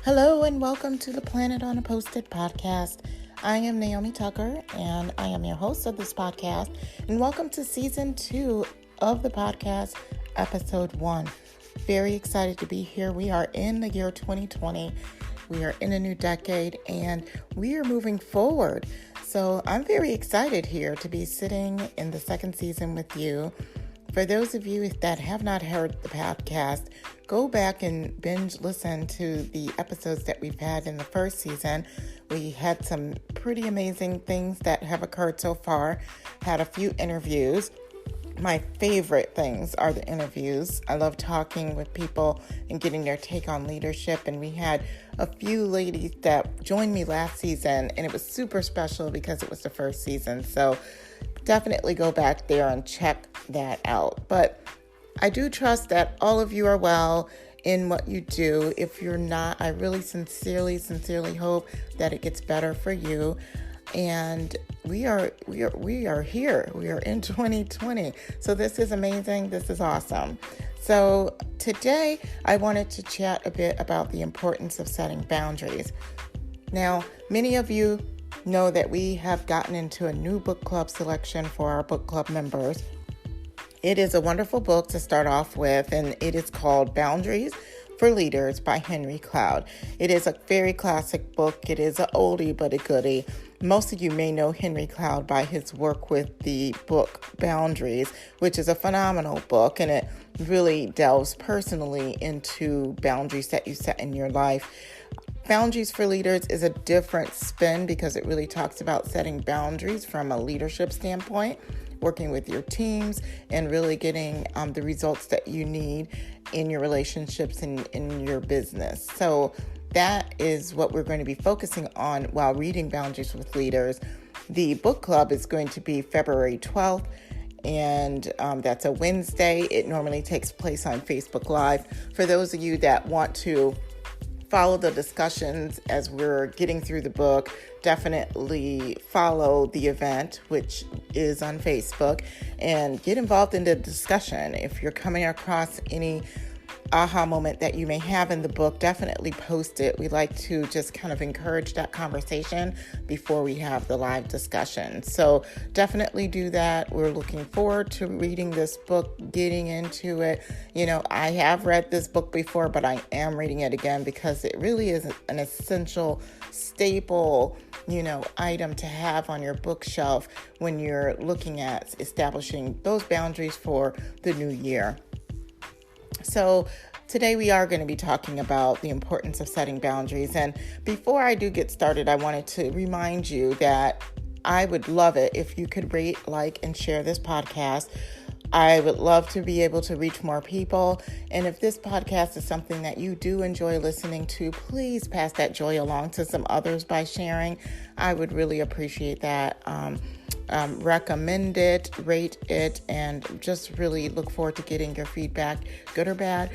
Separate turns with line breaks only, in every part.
Hello and welcome to the Planet on a Post-it podcast. I am Naomi Tucker and I am your host of this podcast. And welcome to season 2 of the podcast, episode 1. Very excited to be here. We are in the year 2020. We are in a new decade and we are moving forward. So I'm very excited here to be sitting in the second season with you. For those of you that have not heard the podcast, go back and binge listen to the episodes that we've had in the first season. We had some pretty amazing things that have occurred so far, had a few interviews. My favorite things are the interviews. I love talking with people and getting their take on leadership. And we had a few ladies that joined me last season, and it was super special because it was the first season. So definitely go back there and check that out. But I do trust that all of you are well in what you do. If you're not, I really sincerely hope that it gets better for you. And we are here. We are in 2020. So this is amazing. This is awesome. So today I wanted to chat a bit about the importance of setting boundaries. Now, many of you know that we have gotten into a new book club selection for our book club members. It is a wonderful book to start off with, and it is called Boundaries for Leaders by Henry Cloud. It is a very classic book. It is an oldie but a goodie. Most of you may know Henry Cloud by his work with the book Boundaries, which is a phenomenal book, and it really delves personally into boundaries that you set in your life. Boundaries for Leaders is a different spin because it really talks about setting boundaries from a leadership standpoint, working with your teams, and really getting the results that you need in your relationships and in your business. So that is what we're going to be focusing on while reading Boundaries with Leaders. The book club is going to be February 12th, and that's a Wednesday. It normally takes place on Facebook Live. For those of you that want to follow the discussions as we're getting through the book, definitely follow the event, which is on Facebook, and get involved in the discussion. If you're coming across any aha moment that you may have in the book, definitely post it. We like to just kind of encourage that conversation before we have the live discussion. So definitely do that. We're looking forward to reading this book, getting into it. You know, I have read this book before, but I am reading it again because it really is an essential staple, item to have on your bookshelf when you're looking at establishing those boundaries for the new year. So today we are going to be talking about the importance of setting boundaries. And before I do get started, I wanted to remind you that I would love it if you could rate, like, and share this podcast. I would love to be able to reach more people. And if this podcast is something that you do enjoy listening to, please pass that joy along to some others by sharing. I would really appreciate that. Recommend it, rate it, and just really look forward to getting your feedback, good or bad,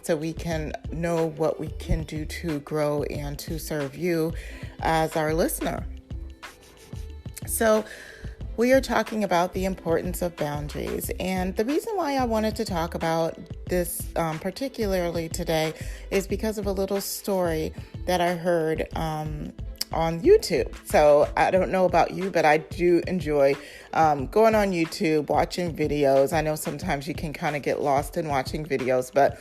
so we can know what we can do to grow and to serve you as our listener. So we are talking about the importance of boundaries, and the reason why I wanted to talk about this particularly today is because of a little story that I heard on YouTube. So I don't know about you, but I do enjoy going on YouTube, watching videos. I know sometimes you can kind of get lost in watching videos, but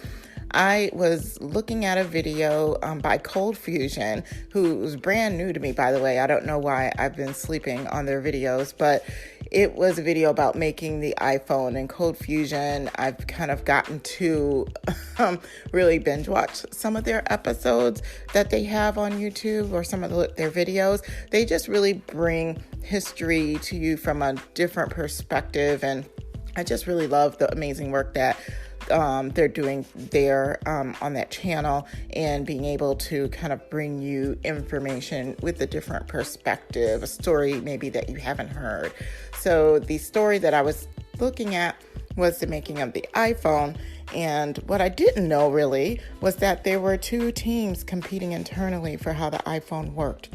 I was looking at a video by Cold Fusion, who was brand new to me, by the way. I don't know why I've been sleeping on their videos, but it was a video about making the iPhone. And Cold Fusion, I've kind of gotten to really binge watch some of their episodes that they have on YouTube, or some of their videos. They just really bring history to you from a different perspective. And I just really love the amazing work that they're doing there on that channel, and being able to kind of bring you information with a different perspective, a story maybe that you haven't heard. So the story that I was looking at was the making of the iPhone. And what I didn't know really was that there were two teams competing internally for how the iPhone worked.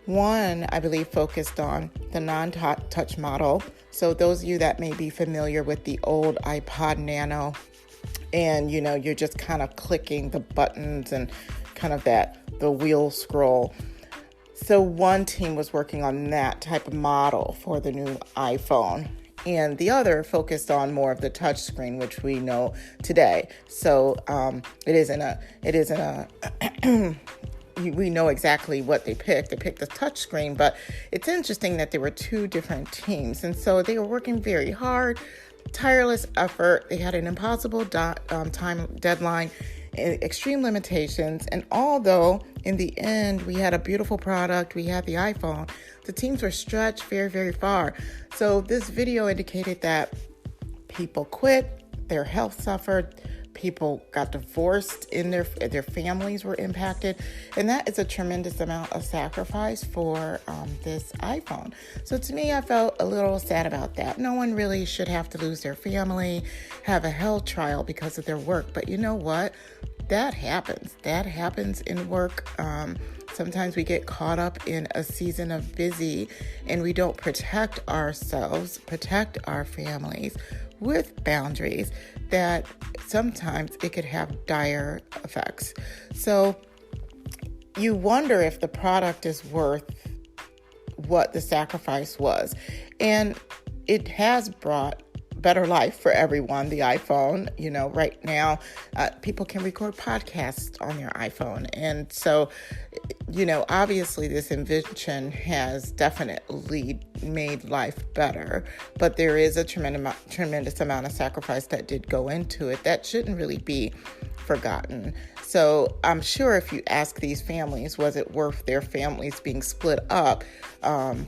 One, I believe, focused on the non-touch model. So those of you that may be familiar with the old iPod Nano, and you're just kind of clicking the buttons and kind of the wheel scroll. So one team was working on that type of model for the new iPhone, and the other focused on more of the touch screen, which we know today. So it isn't a we know exactly what they picked. They picked the touch screen, but it's interesting that there were two different teams, and so they were working very hard, tireless effort. They had an impossible time deadline, extreme limitations, and although in the end we had a beautiful product, we had the iPhone, the teams were stretched very, very far. So this video indicated that people quit, their health suffered, people got divorced, in their families were impacted, and that is a tremendous amount of sacrifice for this iPhone. So to me, I felt a little sad about that. No one really should have to lose their family, have a health trial because of their work. But you know what? That happens. That happens in work. Sometimes we get caught up in a season of busy and we don't protect ourselves, protect our families with boundaries, that sometimes it could have dire effects. So you wonder if the product is worth what the sacrifice was. And it has brought better life for everyone. The iPhone, right now, people can record podcasts on their iPhone. And so, obviously this invention has definitely made life better, but there is a tremendous amount of sacrifice that did go into it that shouldn't really be forgotten. So I'm sure if you ask these families, was it worth their families being split up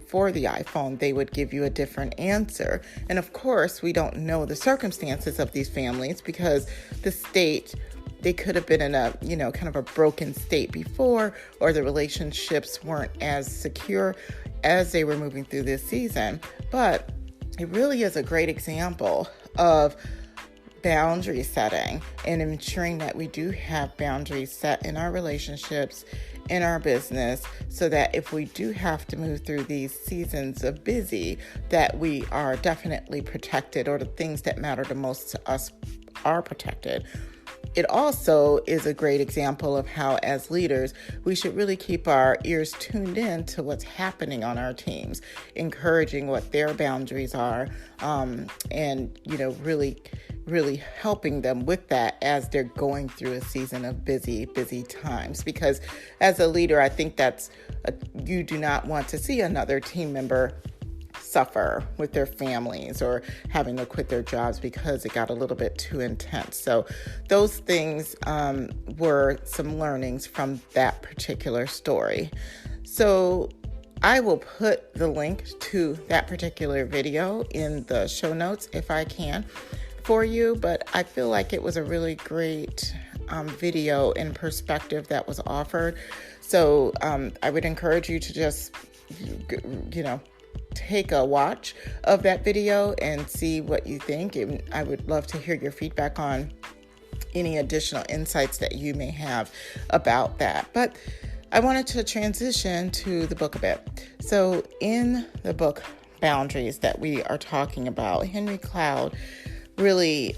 for the iPhone, they would give you a different answer. And of course, we don't know the circumstances of these families because the state, they could have been in a, kind of a broken state before, or the relationships weren't as secure as they were moving through this season. But it really is a great example of boundary setting and ensuring that we do have boundaries set in our relationships, in our business, so that if we do have to move through these seasons of busy, that we are definitely protected, or the things that matter the most to us are protected. It also is a great example of how, as leaders, we should really keep our ears tuned in to what's happening on our teams, encouraging what their boundaries are, and, really helping them with that as they're going through a season of busy times. Because as a leader, I think you do not want to see another team member suffer with their families or having to quit their jobs because it got a little bit too intense. So those things were some learnings from that particular story. So I will put the link to that particular video in the show notes if I can for you, but I feel like it was a really great video and perspective that was offered. So I would encourage you to just, take a watch of that video and see what you think. And I would love to hear your feedback on any additional insights that you may have about that. But I wanted to transition to the book a bit. So in the book Boundaries that we are talking about, Henry Cloud really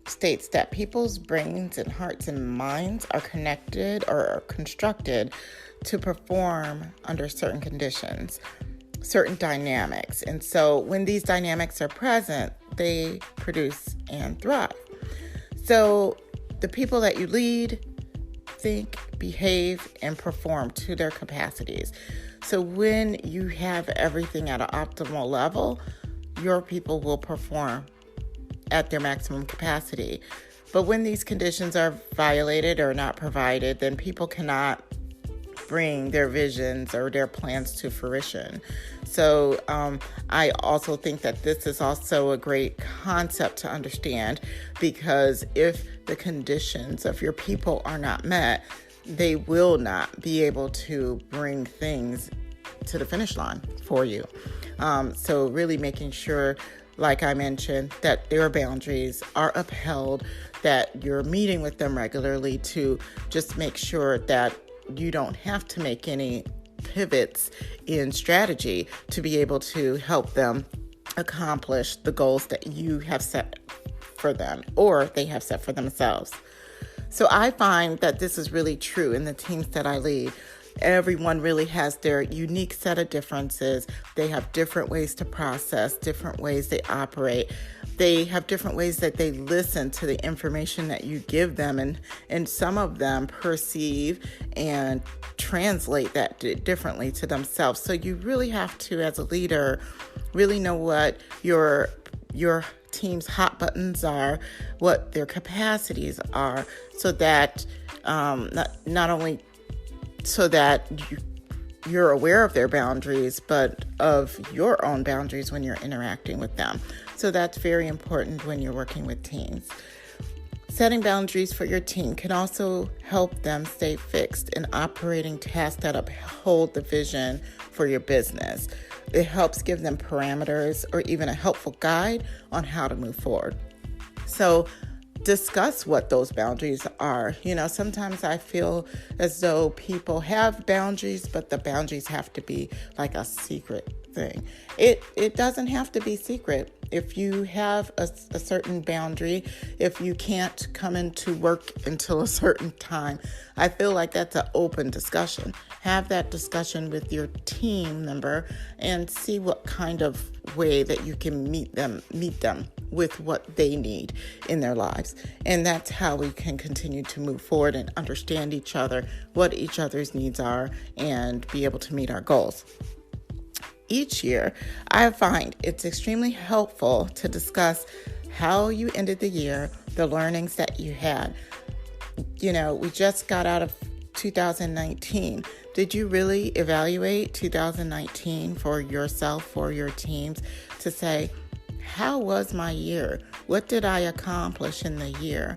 states that people's brains and hearts and minds are connected or are constructed to perform under certain conditions, certain dynamics. And so when these dynamics are present, they produce and thrive. So the people that you lead think, behave, and perform to their capacities. So when you have everything at an optimal level, your people will perform at their maximum capacity. But when these conditions are violated or not provided, then people cannot bring their visions or their plans to fruition. So I also think that this is also a great concept to understand, because if the conditions of your people are not met, they will not be able to bring things to the finish line for you. So really making sure, like I mentioned, that their boundaries are upheld, that you're meeting with them regularly to just make sure that you don't have to make any pivots in strategy to be able to help them accomplish the goals that you have set for them or they have set for themselves. So I find that this is really true in the teams that I lead. Everyone really has their unique set of differences. They have different ways to process, different ways they operate. They have different ways that they listen to the information that you give them, and some of them perceive and translate that differently to themselves. So you really have to, as a leader, really know what your team's hot buttons are, what their capacities are, so that not only so that you're aware of their boundaries, but of your own boundaries when you're interacting with them. So that's very important when you're working with teams. Setting boundaries for your team can also help them stay fixed in operating tasks that uphold the vision for your business. It helps give them parameters or even a helpful guide on how to move forward. So discuss what those boundaries are. Sometimes I feel as though people have boundaries, but the boundaries have to be like a secret thing. It doesn't have to be secret. If you have a certain boundary, if you can't come into work until a certain time, I feel like that's an open discussion. Have that discussion with your team member and see what kind of way that you can meet them with what they need in their lives. And that's how we can continue to move forward and understand each other, what each other's needs are, and be able to meet our goals. Each year, I find it's extremely helpful to discuss how you ended the year, the learnings that you had. We just got out of 2019. Did you really evaluate 2019 for yourself, for your teams, to say, how was my year? What did I accomplish in the year?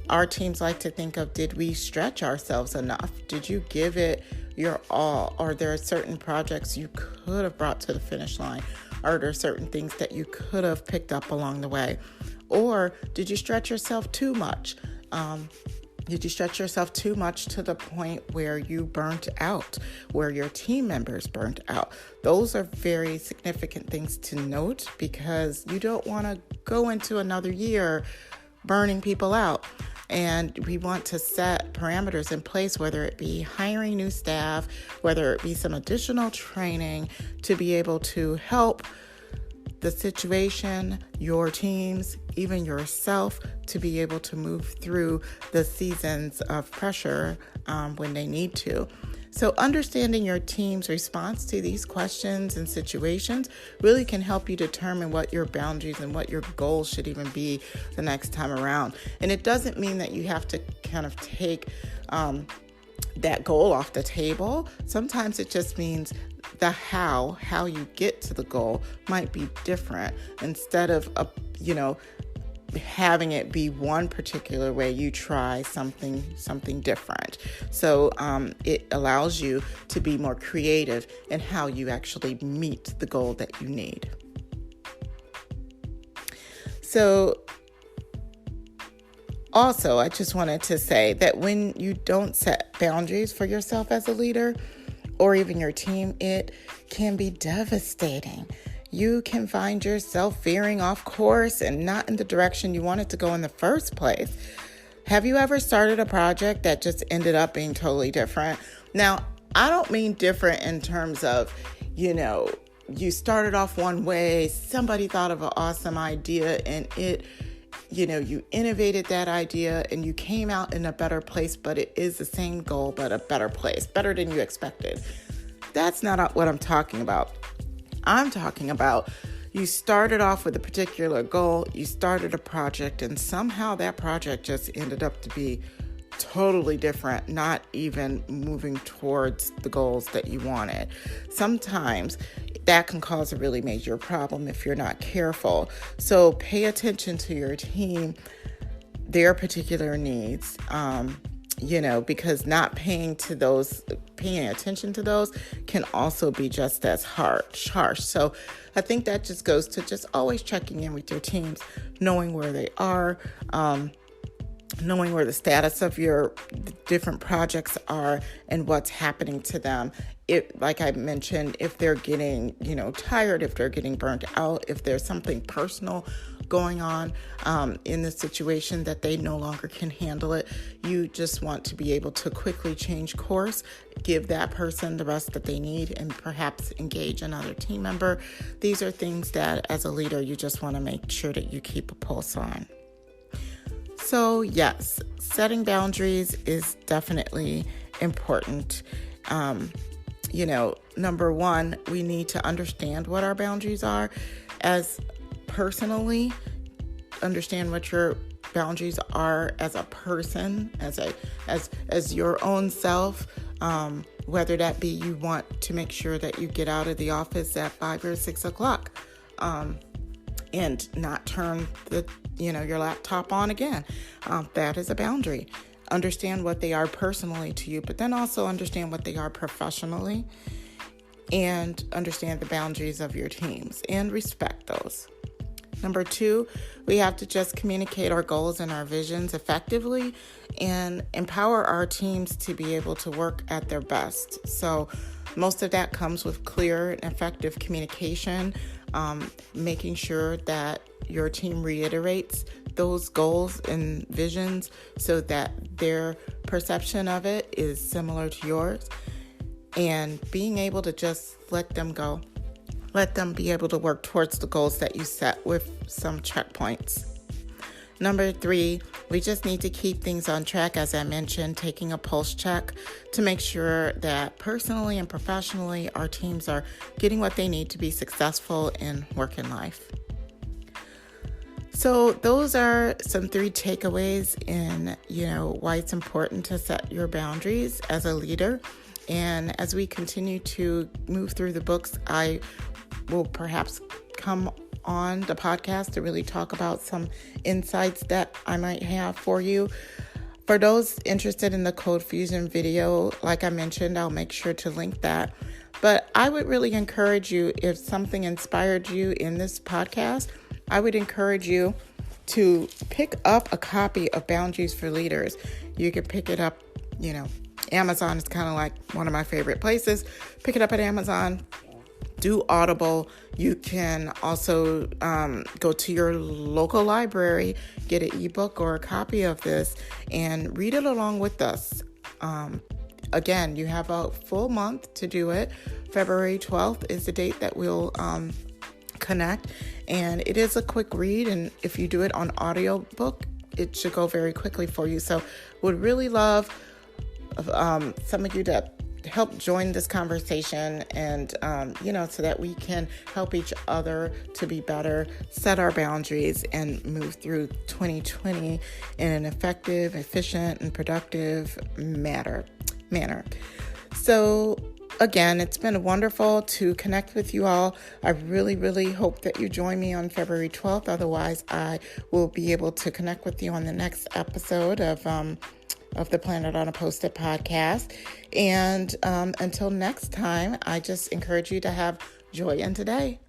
Our teams like to think of, did we stretch ourselves enough? Did you give it your all? Are there certain projects you could have brought to the finish line? Are there certain things that you could have picked up along the way? Or did you stretch yourself too much? Did you stretch yourself too much to the point where you burnt out, where your team members burnt out? Those are very significant things to note, because you don't want to go into another year burning people out. And we want to set parameters in place, whether it be hiring new staff, whether it be some additional training, to be able to help the situation, your teams, even yourself, to be able to move through the seasons of pressure when they need to. So understanding your team's response to these questions and situations really can help you determine what your boundaries and what your goals should even be the next time around. And it doesn't mean that you have to kind of take that goal off the table. Sometimes it just means the how you get to the goal might be different. Instead of having it be one particular way, you try something different. So it allows you to be more creative in how you actually meet the goal that you need. So also, I just wanted to say that when you don't set boundaries for yourself as a leader, or even your team, it can be devastating. You can find yourself veering off course and not in the direction you wanted to go in the first place. Have you ever started a project that just ended up being totally different? Now, I don't mean different in terms of, you started off one way, somebody thought of an awesome idea, and you innovated that idea and you came out in a better place, but it is the same goal, but a better place, better than you expected. That's not what I'm talking about. I'm talking about you started off with a particular goal, you started a project, and somehow that project just ended up to be totally different, not even moving towards the goals that you wanted. Sometimes that can cause a really major problem if you're not careful. So pay attention to your team, their particular needs, because not paying attention to those can also be just as harsh. So I think that just goes to just always checking in with your teams, knowing where they are, knowing where the status of your different projects are and what's happening to them. Like I mentioned, if they're getting, tired, if they're getting burnt out, if there's something personal going on in the situation that they no longer can handle it. You just want to be able to quickly change course, give that person the rest that they need, and perhaps engage another team member. These are things that as a leader, you just want to make sure that you keep a pulse on. So yes, setting boundaries is definitely important. Number one, we need to understand what our boundaries are. As personally, understand what your boundaries are as a person, as your own self. Whether that be you want to make sure that you get out of the office at 5 or 6 o'clock, and not turn your laptop on again. That is a boundary. Understand what they are personally to you, but then also understand what they are professionally, and understand the boundaries of your teams and respect those. Number 2, we have to just communicate our goals and our visions effectively and empower our teams to be able to work at their best. So most of that comes with clear and effective communication, making sure that your team reiterates those goals and visions so that their perception of it is similar to yours, and being able to just let them go. Let them be able to work towards the goals that you set with some checkpoints. Number 3, we just need to keep things on track, as I mentioned, taking a pulse check to make sure that personally and professionally our teams are getting what they need to be successful in work and life. So those are some 3 takeaways in, why it's important to set your boundaries as a leader. And as we continue to move through the books, I will perhaps come on the podcast to really talk about some insights that I might have for you. For those interested in the Code Fusion video, like I mentioned, I'll make sure to link that. But I would really encourage you, if something inspired you in this podcast, I would encourage you to pick up a copy of Boundaries for Leaders. You can pick it up, Amazon is kind of like one of my favorite places. Pick it up at Amazon. Do Audible. You can also go to your local library, get an ebook or a copy of this, and read it along with us. Again, you have a full month to do it. February 12th is the date that we'll connect, and it is a quick read, and if you do it on audiobook, it should go very quickly for you. So would really love some of you to help join this conversation, and so that we can help each other to be better, set our boundaries, and move through 2020 in an effective, efficient, and productive manner. So again, it's been wonderful to connect with you all. I really, really hope that you join me on February 12th. Otherwise, I will be able to connect with you on the next episode of the Planet on a Post-it podcast. And until next time, I just encourage you to have joy in today.